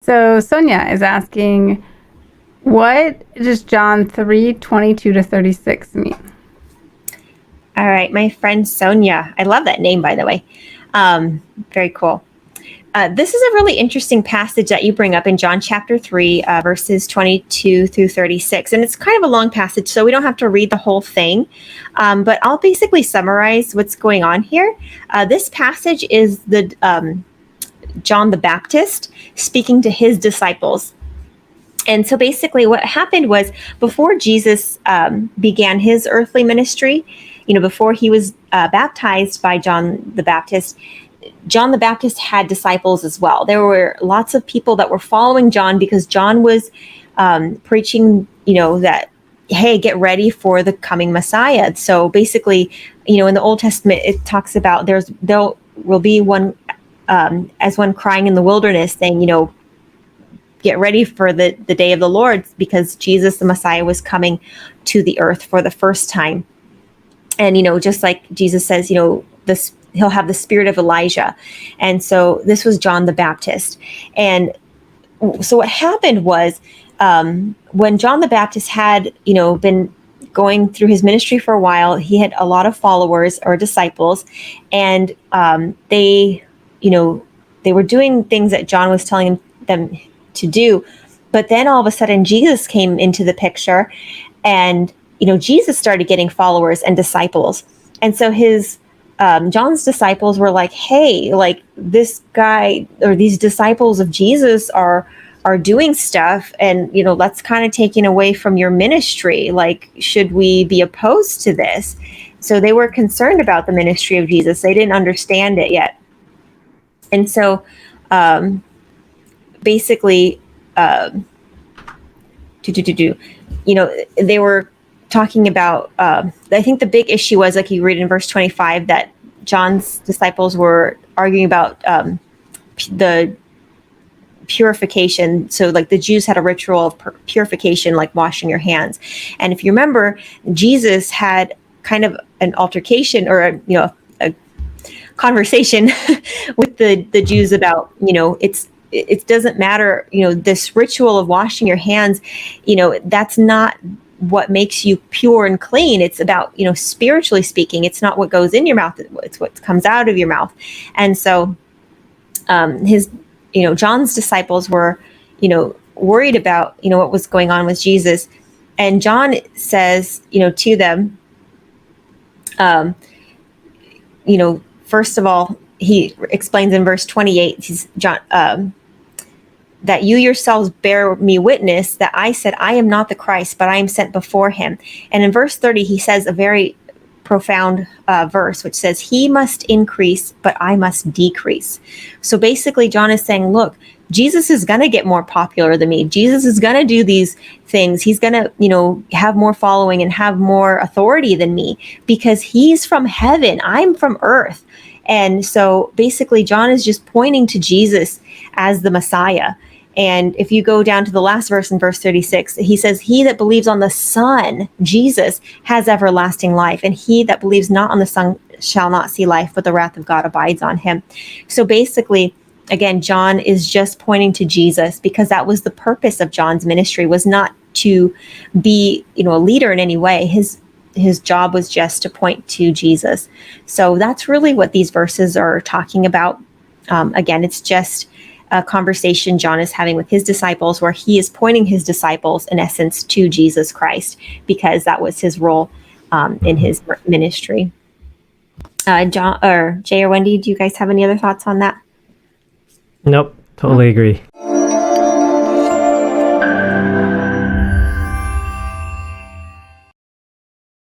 So Sonia is asking, what does John 3:22 to 36 mean? All right, my friend Sonia. I love that name, by the way. Very cool. This is a really interesting passage that you bring up in John chapter 3, verses 22 through 36. And it's kind of a long passage, so we don't have to read the whole thing. But I'll basically summarize what's going on here. This passage is the John the Baptist speaking to his disciples. And so basically what happened was, before Jesus began his earthly ministry, before he was baptized by John the Baptist had disciples as well. There were lots of people that were following John because John was preaching, that, hey, get ready for the coming Messiah. So basically, in the Old Testament, it talks about there will be one, as one crying in the wilderness saying, get ready for the day of the Lord, because Jesus, the Messiah, was coming to the earth for the first time. And, just like Jesus says, he'll have the spirit of Elijah. And so this was John the Baptist. And so what happened was, when John the Baptist had, been going through his ministry for a while, he had a lot of followers or disciples, and they were doing things that John was telling them to do. But then all of a sudden Jesus came into the picture, and Jesus started getting followers and disciples. And so his John's disciples were like, hey, like, this guy or these disciples of Jesus are doing stuff, and that's kind of taking away from your ministry. Like, should we be opposed to this? So they were concerned about the ministry of Jesus. They didn't understand it yet. And so basically, they were talking about, I think the big issue was, like you read in verse 25, that John's disciples were arguing about the purification. So like the Jews had a ritual of purification, like washing your hands. And if you remember, Jesus had kind of an altercation, or a conversation with the Jews about, it doesn't matter, this ritual of washing your hands, that's not what makes you pure and clean. It's about, spiritually speaking, it's not what goes in your mouth, it's what comes out of your mouth. And so John's disciples were, worried about, what was going on with Jesus. And John says, to them, first of all, he explains in verse 28, that you yourselves bear me witness that I said, I am not the Christ, but I am sent before him. And in verse 30, he says a very profound verse, which says, he must increase, but I must decrease. So basically, John is saying, look, Jesus is going to get more popular than me. Jesus is going to do these things. He's going to, have more following and have more authority than me, because he's from heaven. I'm from earth. And so basically, John is just pointing to Jesus as the Messiah. And if you go down to the last verse in verse 36, he says, he that believes on the Son, Jesus, has everlasting life. And he that believes not on the Son shall not see life, but the wrath of God abides on him. So basically, again, John is just pointing to Jesus, because that was the purpose of John's ministry, was not to be, a leader in any way. His job was just to point to Jesus. So that's really what these verses are talking about. Again, it's just a conversation John is having with his disciples, where he is pointing his disciples, in essence, to Jesus Christ, because that was his role in his ministry. John or Jay or Wendy, do you guys have any other thoughts on that? Nope, totally agree.